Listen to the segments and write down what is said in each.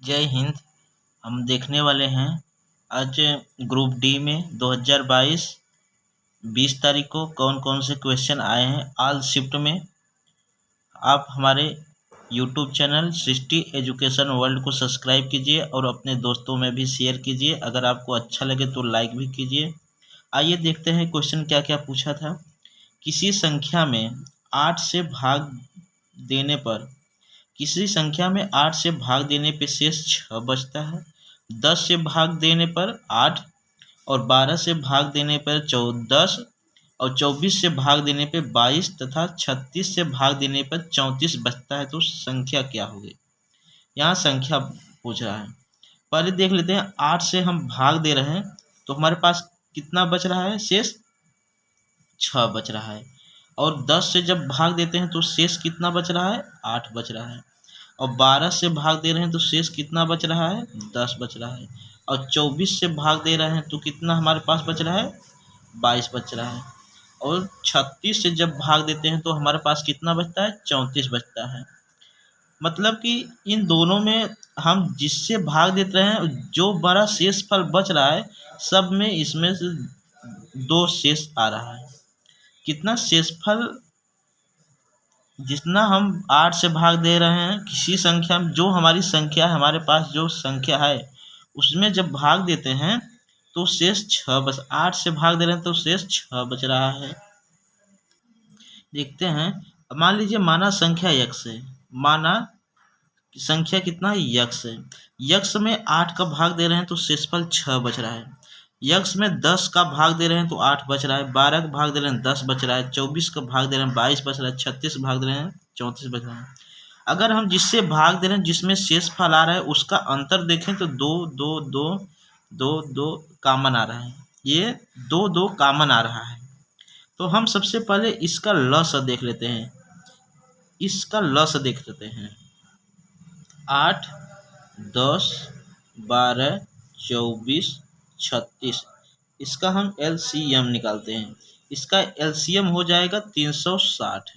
जय हिंद। हम देखने वाले हैं आज ग्रुप डी में 2022 20 तारीख को कौन कौन से क्वेश्चन आए हैं ऑल शिफ्ट में। आप हमारे यूट्यूब चैनल सृष्टि एजुकेशन वर्ल्ड को सब्सक्राइब कीजिए और अपने दोस्तों में भी शेयर कीजिए। अगर आपको अच्छा लगे तो लाइक भी कीजिए। आइए देखते हैं क्वेश्चन क्या क्या पूछा था। किसी संख्या में 8 से भाग देने पर किसी संख्या में 8 से भाग देने पर शेष 6 बचता है। 10 से भाग देने पर 8 और 12 से भाग देने पर 10 और 24 से भाग देने पर 22 तथा 36 से भाग देने पर 34 बचता है। तो संख्या क्या होगी? यहाँ संख्या पूछ रहा है। पहले देख लेते हैं, 8 से हम भाग दे रहे हैं तो हमारे पास कितना बच रहा है? शेष 6 बच रहा है। और 10 से जब भाग देते हैं तो शेष कितना बच रहा है? 8 बच रहा है। और 12 से भाग दे रहे हैं तो शेष कितना बच रहा है? 10 बच रहा है। और 24 से भाग दे रहे हैं तो कितना हमारे पास बच रहा है? 22 बच रहा है। और 36 से जब भाग देते हैं तो हमारे पास कितना बचता है? 34 बचता है। मतलब कि इन दोनों में हम जिससे भाग देते हैं जो बड़ा शेष फल बच रहा है, सब में इसमें से 2 शेष आ रहा है। कितना शेषफल? जितना हम 8 से भाग दे रहे हैं किसी संख्या में, जो हमारी संख्या है, हमारे पास जो संख्या है उसमें जब भाग देते हैं तो शेष 6 बच 8 से भाग दे रहे हैं तो शेष 6 बच रहा है। देखते हैं, मान लीजिए माना संख्या यक्ष है। माना संख्या कितना है? यक्ष है। यक्ष में 8 का भाग दे रहे हैं तो शेषफल 6 बच रहा है। यक्ष में 10 का भाग दे रहे हैं तो 8 बच रहा है। 12 का भाग दे रहे हैं 10 बच रहा है। 24 का भाग दे रहे हैं 22 बच रहा है। 36 भाग दे रहे हैं 34 बच रहा है। अगर हम जिससे भाग दे रहे हैं जिसमें शेष फल आ रहा है उसका अंतर देखें तो 2 2 2 2 2 कॉमन आ रहा है। ये 2 2 कॉमन आ रहा है। तो हम सबसे पहले इसका लस देख लेते हैं। इसका लस देख लेते हैं। 8 10 12 24 36, इसका हम LCM निकालते हैं। इसका LCM हो जाएगा 360।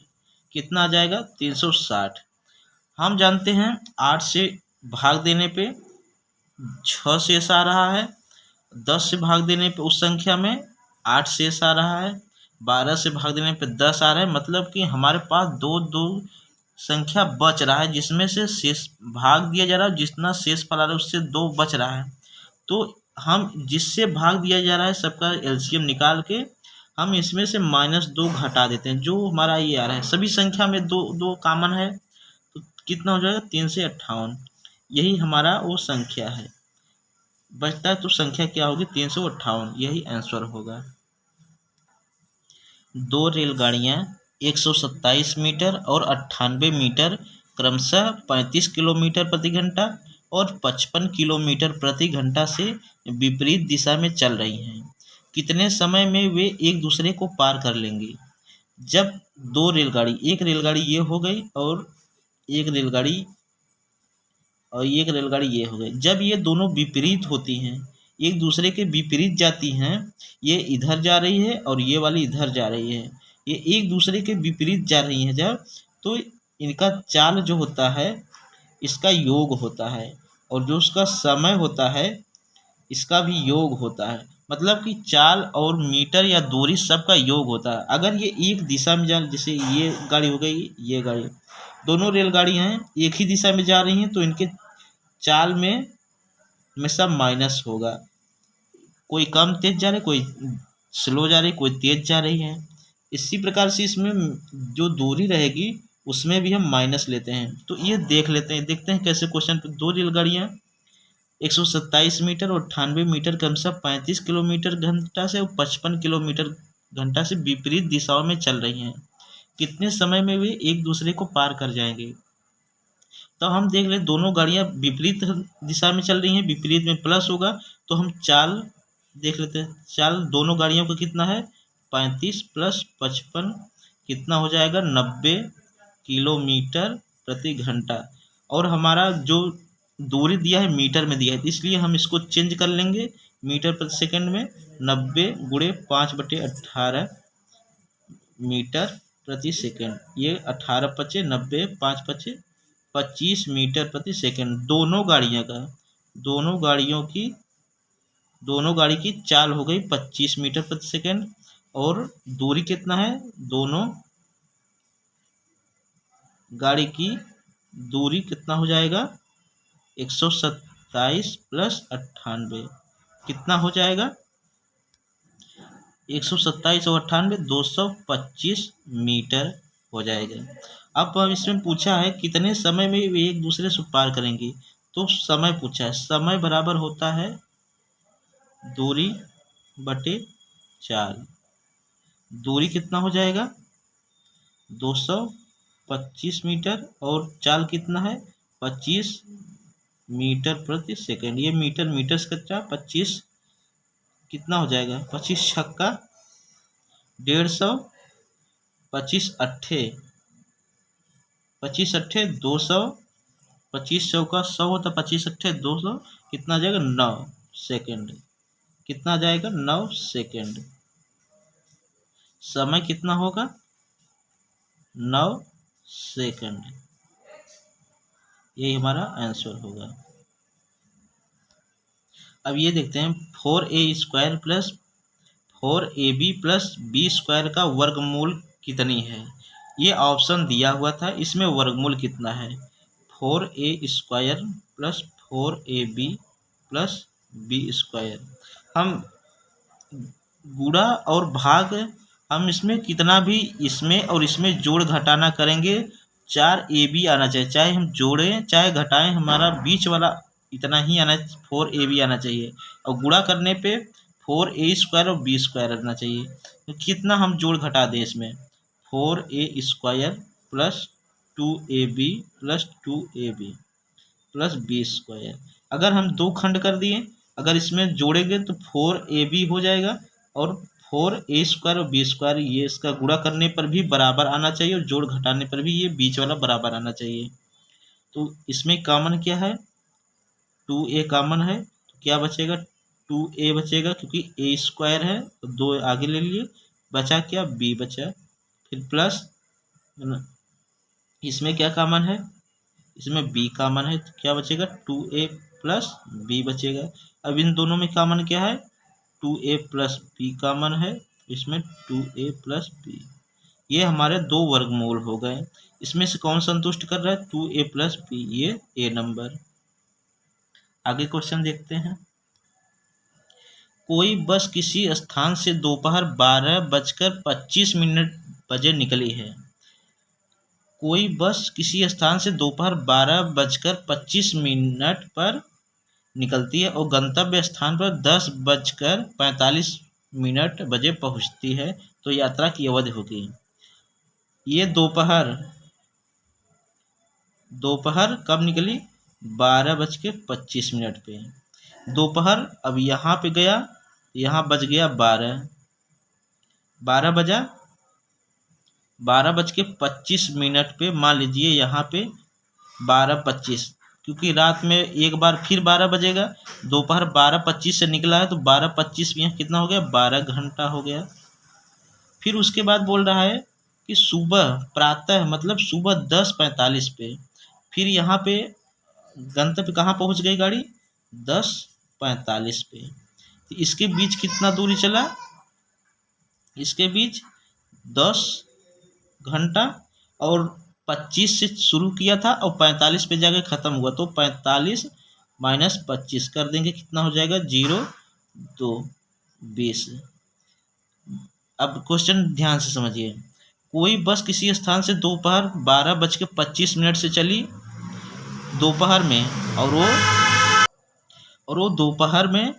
कितना आ जाएगा? 360। हम जानते हैं 8 से भाग देने पे 6 शेष आ रहा है। 10 से भाग देने पे उस संख्या में 8 शेष आ रहा है। 12 से भाग देने पे 10 आ रहा है। मतलब कि हमारे पास 2 2 संख्या बच रहा है जिसमें से शेष भाग दिया जा रहा है। जितना शेष फल आ रहा है उससे 2 बच रहा है। तो हम जिससे भाग दिया जा रहा है सबका LCM निकाल के हम इसमें से -2 घटा देते हैं। जो हमारा ये आ रहा है, सभी संख्या में 2 2 कॉमन है तो कितना हो जाएगा? 3 से 58। यही हमारा वो संख्या है बचता है। तो संख्या क्या होगी? 358। यही आंसर होगा। 2 रेलगाड़ियाँ 127 मीटर और 98 मीटर क्रमशः 35 किलोमीटर प्रति घंटा और 55 किलोमीटर प्रति घंटा से विपरीत दिशा में चल रही हैं। कितने समय में वे एक दूसरे को पार कर लेंगी? जब 2 रेलगाड़ी, एक रेलगाड़ी ये हो गई और एक रेलगाड़ी ये हो गई, जब ये दोनों विपरीत होती हैं, एक दूसरे के विपरीत जाती हैं, ये इधर जा रही है और ये वाली इधर जा रही है, ये एक दूसरे के विपरीत जा रही हैं जब, तो इनका चाल जो होता है इसका योग होता है और जो उसका समय होता है इसका भी योग होता है। मतलब कि चाल और मीटर या दूरी सबका योग होता है। अगर ये एक दिशा में जा, जैसे ये गाड़ी हो गई, ये गाड़ी, दोनों रेलगाड़ियाँ हैं एक ही दिशा में जा रही हैं तो इनके चाल में हमेशा माइनस होगा। कोई कम तेज जा रही है, कोई स्लो जा रही, कोई तेज जा रही है। इसी प्रकार से इसमें जो दूरी रहेगी उसमें भी हम माइनस लेते हैं। तो ये देख लेते हैं, देखते हैं कैसे क्वेश्चन पे। 2 रेलगाड़ियाँ 127 मीटर और 98 मीटर क्रमशः 35 किलोमीटर घंटा से और 55 किलोमीटर घंटा से विपरीत दिशाओं में चल रही हैं। कितने समय में वे एक दूसरे को पार कर जाएंगे? तो हम देख लें, दोनों गाड़ियाँ विपरीत दिशा में चल रही हैं, विपरीत में प्लस होगा तो हम चाल देख लेते हैं। चाल दोनों गाड़ियों का कितना है? 35 + 55 कितना हो जाएगा? 90 किलोमीटर प्रति घंटा। और हमारा जो दूरी दिया है मीटर में दिया है, इसलिए हम इसको चेंज कर लेंगे मीटर प्रति सेकंड में। 90 × 5/18 मीटर प्रति सेकंड। ये 18 × 5 = 90, 5 × 5 = 25 मीटर प्रति सेकंड। दोनों गाड़ी की चाल हो गई 25 मीटर प्रति सेकंड, और दूरी कितना है, दोनों गाड़ी की दूरी कितना हो जाएगा, 127 प्लस 98 कितना हो जाएगा, 127 और 98 225 मीटर हो जाएगा। अब इसमें पूछा है कितने समय में वे एक दूसरे से पार करेंगे, तो समय पूछा है। समय बराबर होता है दूरी बटे चाल। दूरी कितना हो जाएगा, 225 मीटर, और चाल कितना है, 25 मीटर प्रति सेकंड। ये मीटर से कच्चा 25 कितना हो जाएगा, 25 छक्का 150, 25 अट्ठे 200, 25 चौका 100 होता, 25 अट्ठे 200, कितना आ जाएगा, 9 सेकंड। कितना आ जाएगा, 9 सेकंड। समय कितना होगा, 9 सेकंड। यही हमारा आंसर होगा। अब ये देखते हैं 4a² plus 4ab plus b² का वर्गमूल कितनी है। ये ऑप्शन दिया हुआ था, इसमें वर्गमूल कितना है, 4a² plus 4ab plus b²। हम गुणा और भाग हम इसमें कितना भी इसमें और इसमें जोड़ घटाना करेंगे, 4ab आना चाहिए, चाहे हम जोड़ें चाहे घटाएं, हमारा बीच वाला इतना ही आना, 4ab आना चाहिए। और गुणा करने पे 4a² और b² रखना चाहिए। तो कितना हम जोड़ घटा दें इसमें, 4a² plus 2ab plus 2ab plus b²। अगर हम दो खंड कर दिए, अगर इसमें जोड़ेंगे तो 4ab हो जाएगा, और 4a² और b², ये इसका गुणा करने पर भी बराबर आना चाहिए, और जोड़ घटाने पर भी ये बीच वाला बराबर आना चाहिए। तो इसमें कॉमन क्या है, 2a कॉमन है, तो क्या बचेगा, 2a बचेगा, क्योंकि a² है तो 2 आगे ले लिए, बचा क्या, b बचा। फिर प्लस इसमें क्या कॉमन है, इसमें b कॉमन है, तो क्या बचेगा, 2a प्लस b बचेगा। अब इन दोनों में कॉमन क्या है, 2a प्लस b कॉमन है, इसमें 2a प्लस b। ये हमारे दो वर्गमूल हो गए। इसमें से कौन संतुष्ट कर रहा है, 2a प्लस b, ये a नंबर। आगे क्वेश्चन देखते हैं। कोई बस किसी स्थान से दोपहर 12:25 बजे निकली है। कोई बस किसी स्थान से दोपहर 12:25 पर निकलती है और गंतव्य स्थान पर 10:45 बजे पहुंचती है, तो यात्रा की अवधि होगी। ये दोपहर कब निकली, 12:25 पे दोपहर। अब यहाँ पे गया, यहाँ बज गया 12 बजा, 12:25 पे, मान लीजिए यहाँ पे 12:25, क्योंकि रात में एक बार फिर 12 बजेगा। दोपहर 12:25 से निकला है, तो 12:25 में कितना हो गया, 12 घंटा हो गया। फिर उसके बाद बोल रहा है कि सुबह प्रातः मतलब सुबह 10:45 पे, फिर यहाँ पे गंतव्य कहाँ पहुँच गई गाड़ी, 10:45 पे। तो इसके बीच कितना दूरी चला, इसके बीच 10 घंटा, और 25 से शुरू किया था और 45 पे जाकर ख़त्म हुआ, तो 45 माइनस 25 कर देंगे, कितना हो जाएगा, 0 2 20। अब क्वेश्चन ध्यान से समझिए। कोई बस किसी स्थान से दोपहर 12:25 से चली दोपहर में, और वो दोपहर में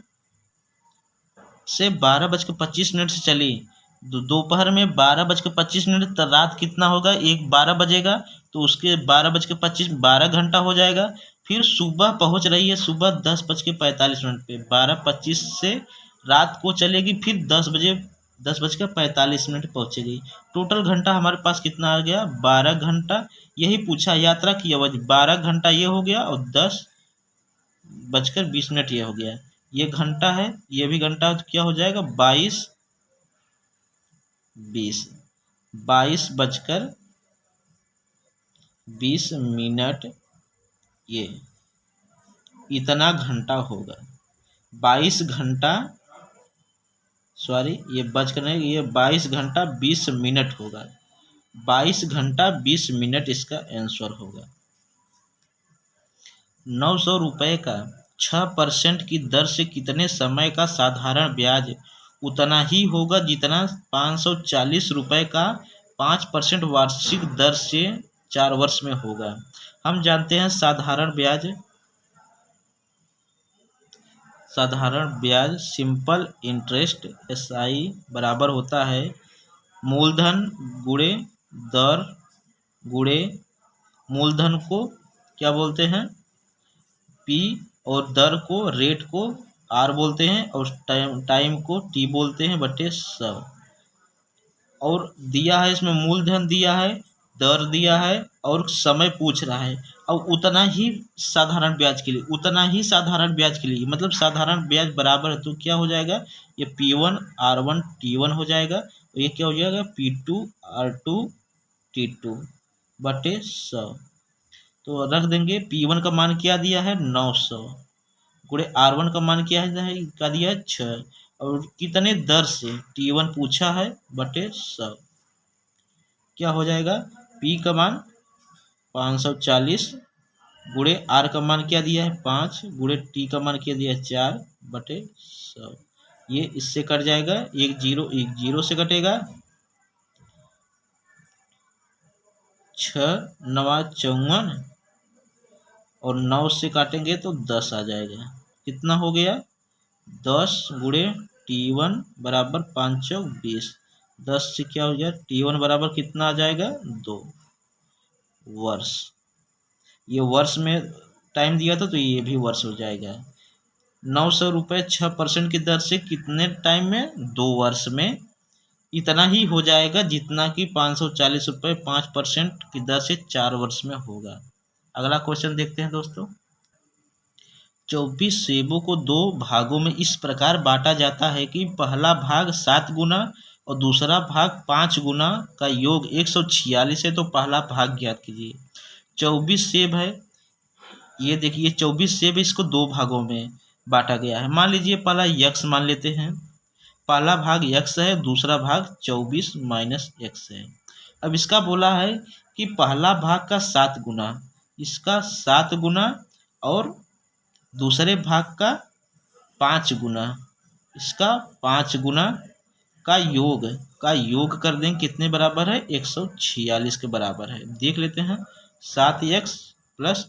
से 12:25 से चली, दोपहर में 12:25, तो रात कितना होगा, 12 बजेगा, तो उसके 12:25 12 घंटा हो जाएगा। फिर सुबह पहुंच रही है, सुबह 10:45 पे, 12:25 से रात को चलेगी, फिर 10:45 पहुंचेगी। टोटल घंटा हमारे पास कितना आ गया, 12 घंटा। यही पूछा, यात्रा की अवधि 12 घंटा ये हो गया, और 10:20 ये हो गया। ये घंटा है, ये भी घंटा, तो क्या हो जाएगा, 22:20 22:20 ये इतना घंटा होगा। 22 घंटा, सॉरी ये बच कर नहीं, ये 22 घंटा 20 मिनट होगा। 22 घंटा 20 मिनट इसका आंसर होगा। 900 रुपये का 6% की दर से कितने समय का साधारण ब्याज उतना ही होगा जितना 540 रुपये का 5% वार्षिक दर से 4 वर्ष में होगा। हम जानते हैं साधारण ब्याज सिंपल इंटरेस्ट SI बराबर होता है मूलधन गुणे दर गुणे मूलधन को क्या बोलते हैं P, और दर को रेट को R बोलते हैं, और टाइम को T बोलते हैं, बटे 100। और दिया है इसमें मूलधन दिया है, दर दिया है, और समय पूछ रहा है। और उतना ही साधारण ब्याज के लिए, मतलब साधारण ब्याज बराबर है तो क्या हो जाएगा, ये P1 R1 T1 हो जाएगा, और ये क्या हो जाएगा P2 R2 T2 बटे 100। तो रख देंगे P1 का मान क्या दिया है 900, गुणे R1 का मान क्या है क्या दिया है 6, और कितने दर से T1 पूछा है बटे 100। क्या हो जाएगा P का मान 540 गुणे R का मान क्या दिया है 5 गुणे T का मान क्या दिया है 4 बटे 100। ये इससे कट जाएगा, एक जीरो से कटेगा, 6 9 54, और 9 से काटेंगे तो 10 आ जाएगा। कितना हो गया 10 गुणे T1 बराबर 5 चौक 20। 10 से क्या हो गया T1 बराबर कितना आ जाएगा 2 वर्ष। ये वर्ष में टाइम दिया था तो ये भी वर्ष हो जाएगा। 900 रुपये 6% की दर से कितने टाइम में 2 वर्ष में इतना ही हो जाएगा जितना कि 540 रुपये 5% की दर से 4 वर्ष में होगा। अगला क्वेश्चन देखते हैं दोस्तों। 24 सेबों को 2 भागों में इस प्रकार बांटा जाता है कि पहला भाग 7 गुना और दूसरा भाग 5 गुना का योग 146 है, तो पहला भाग ज्ञात कीजिए। 24 सेब है, ये देखिए 24 सेब, इसको 2 भागों में बांटा गया है। मान लीजिए पहला x मान लेते हैं, पहला भाग x है, दूसरा भाग 24 माइनस x है। अब इसका बोला है कि पहला भाग का 7 गुना, इसका 7 गुना, और दूसरे भाग का 5 गुना, इसका 5 गुना का योग कर दें, कितने बराबर है 146 के बराबर है। देख लेते हैं 7x प्लस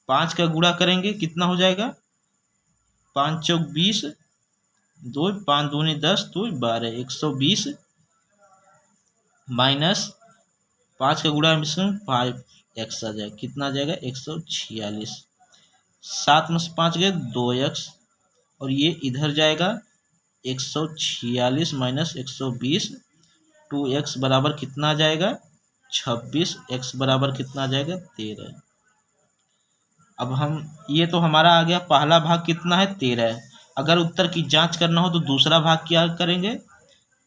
5 का गुणा करेंगे कितना हो जाएगा 5 चौक 20, 2 5 दूनी 10, 2 12, 120 माइनस 5 का गुणा 5x आ जाएगा, कितना आ जाएगा 146। 7 में से 5 गए 2x, और ये इधर जाएगा 146 माइनस 120, 2x बराबर कितना आ जाएगा 26, x बराबर कितना आ जाएगा 13। अब हम ये तो हमारा आ गया, पहला भाग कितना है 13 है। अगर उत्तर की जांच करना हो तो दूसरा भाग क्या करेंगे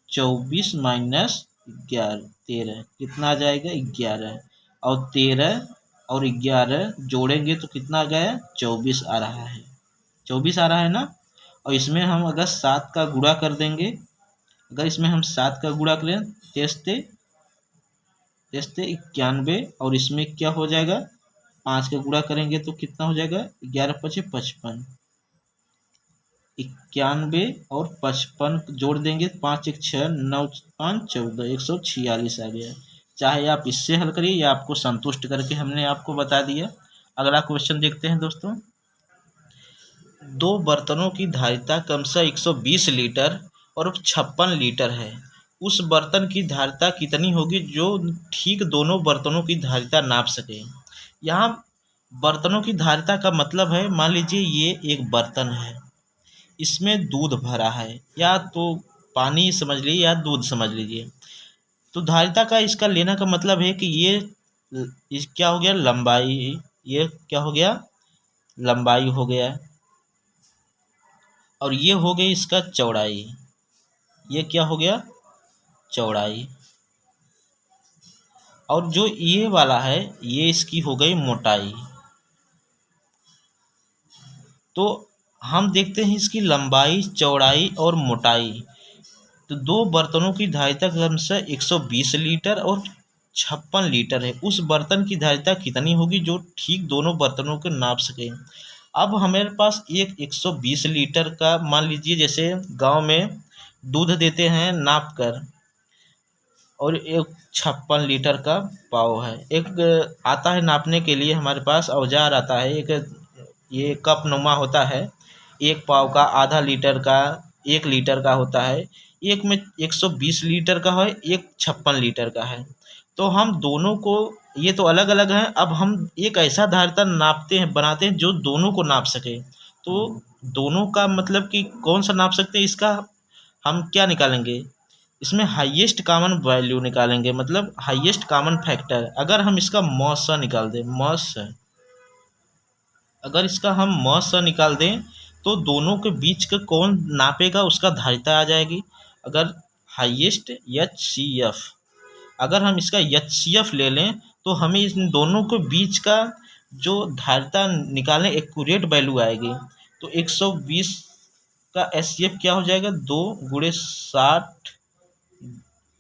24 माइनस 13 कितना आ जाएगा 11, और 13 और 11 जोड़ेंगे तो कितना आ गया 24 आ रहा है, 24 आ रहा है ना। और इसमें हम अगर 7 का गुणा कर देंगे, अगर इसमें हम 7 का गुणा करें तेस्ते 91, और इसमें क्या हो जाएगा 5 का गुणा करेंगे तो कितना हो जाएगा 11 5 55, 91 और 55 जोड़ देंगे 5 1 6 9 5 14, 146 आ गया। चाहे आप इससे हल करिए या आपको संतुष्ट करके हमने आपको बता दिया। अगला क्वेश्चन देखते हैं दोस्तों। 2 बर्तनों की धारिता क्रमशः 120 लीटर और 56 लीटर है। उस बर्तन की धारिता कितनी होगी जो ठीक दोनों बर्तनों की धारिता नाप सके। यहाँ बर्तनों की धारिता का मतलब है, मान लीजिए ये एक बर्तन है, इसमें दूध भरा है, या तो पानी समझ लीजिए या दूध समझ लीजिए। तो धारिता का इसका लेना का मतलब है कि ये क्या हो गया लंबाई, ये क्या हो गया लंबाई हो गया, और ये हो गई इसका चौड़ाई, ये क्या हो गया चौड़ाई, और जो ये वाला है ये इसकी हो गई मोटाई। तो हम देखते हैं इसकी लंबाई, चौड़ाई और मोटाई। तो दो बर्तनों की धारिता क्रमशः 120 लीटर और 56 लीटर है। उस बर्तन की धारिता कितनी होगी जो ठीक दोनों बर्तनों को नाप सके। अब हमारे पास एक 120 लीटर का, मान लीजिए जैसे गांव में दूध देते हैं नाप कर, और एक 56 लीटर का पाव है। एक आता है नापने के लिए, हमारे पास औजार आता है, एक ये कप नुमा होता है, एक पाव का, आधा लीटर का, 1 लीटर का होता है। एक में 120 लीटर का है, एक 56 लीटर का है। तो हम दोनों को, ये तो अलग अलग हैं, अब हम एक ऐसा धारता नापते हैं, बनाते हैं जो दोनों को नाप सके। तो दोनों का मतलब कि कौन सा नाप सकते हैं, इसका हम क्या निकालेंगे, इसमें हाईएस्ट कॉमन वैल्यू निकालेंगे, मतलब हाईएस्ट कॉमन फैक्टर। अगर हम इसका मॉस निकाल दें, मॉस, अगर इसका हम मॉस निकाल दें तो दोनों के बीच का कौन नापेगा उसका धारिता आ जाएगी। अगर हाईएस्ट HCF, अगर हम इसका HCF ले लें तो हमें इन दोनों के बीच का जो धारिता निकालें एक्यूरेट वैल्यू आएगी। तो 120 का HCF क्या हो जाएगा, 2 × 60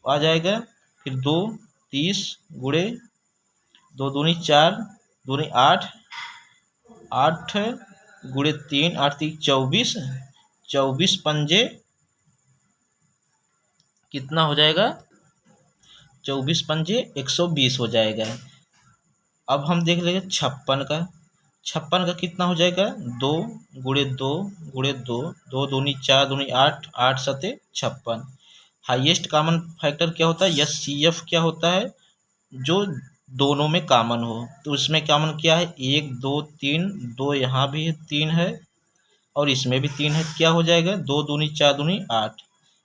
आ जाएगा, फिर 2 30 × 2 दूनी 4, दूनी 8, 8 × 3, 8 3 24, 24 पंजे कितना हो जाएगा, 24 पंजे 120 हो जाएगा। अब हम देख लेंगे 56 का, 56 का कितना हो जाएगा, 2 × 2 × 2, 2 दूनी 4, दूनी 8, 8 7 56। हाईएस्ट कॉमन फैक्टर क्या होता है, HCF क्या होता है, जो दोनों में कॉमन हो। तो इसमें कॉमन क्या है, 1 2 3, 2 यहाँ भी 3 है और इसमें भी 3 है, क्या हो जाएगा, 2 दूनी 4 दूनी 8।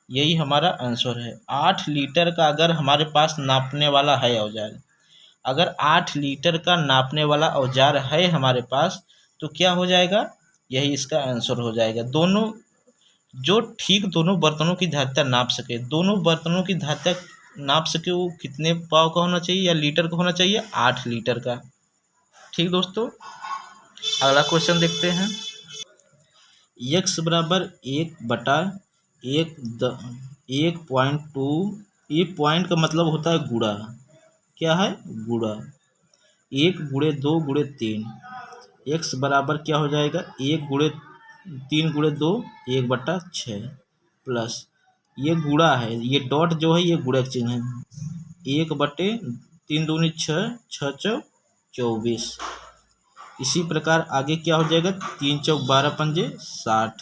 यही हमारा आंसर है। 8 लीटर का अगर हमारे पास नापने वाला है औजार, अगर 8 लीटर का नापने वाला औजार है हमारे पास, तो क्या हो जाएगा, यही इसका आंसर हो जाएगा। दोनों जो ठीक दोनों बर्तनों की धारिता नाप सके, दोनों बर्तनों की धारिता नाप सके, वो कितने पाव का होना चाहिए या लीटर का होना चाहिए, 8 लीटर का। ठीक दोस्तों, अगला क्वेश्चन देखते हैं। x बराबर 1/1.2, ये पॉइंट का मतलब होता है गुणा, क्या है, गुणा। 1 × 2 × 3, x बराबर क्या हो जाएगा, 1 × 3 × 2 1/6 प्लस, ये गुणा है, ये डॉट जो है ये गुणा चिन्ह है, 1/3 दूनी 6, 6 चौक 24। इसी प्रकार आगे क्या हो जाएगा, 3 चौक 12 पंजे 60।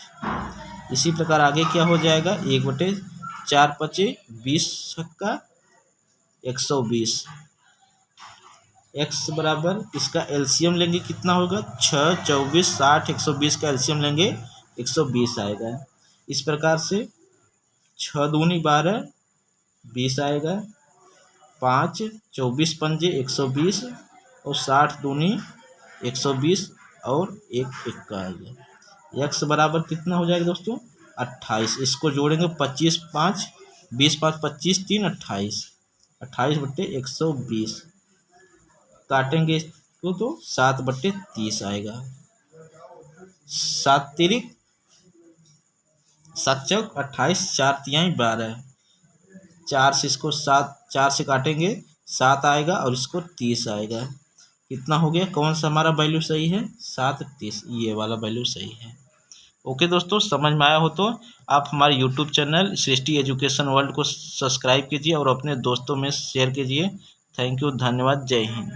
इसी प्रकार आगे क्या हो जाएगा, 1/4 पचे 20 छक्का 120। x बराबर इसका एलसीएम लेंगे कितना होगा, 6 24 60 120 का एलसीएम लेंगे 120 आएगा। इस प्रकार से 6 दूनी 12 20 आएगा, 5 24 पंजे 120 और 60 दूनी 120 और 1 इक्का आएगा। x बराबर कितना हो जाएगा दोस्तों, 28। इसको जोड़ेंगे 25 5 20 5 25 3 28, 28/120 काटेंगे इसको तो 7/30 आएगा। 7 तिरिक 7 चौक 28, 4 तिहाई 12, 4 से इसको 4 से काटेंगे 7 आएगा और इसको 30 आएगा। कितना हो गया, कौन सा हमारा वैल्यू सही है, 7/30, ये वाला वैल्यू सही है। ओके दोस्तों, समझ में आया हो तो आप हमारे यूट्यूब चैनल सृष्टि एजुकेशन वर्ल्ड को सब्सक्राइब कीजिए और अपने दोस्तों में शेयर कीजिए। थैंक यू, धन्यवाद, जय हिंद।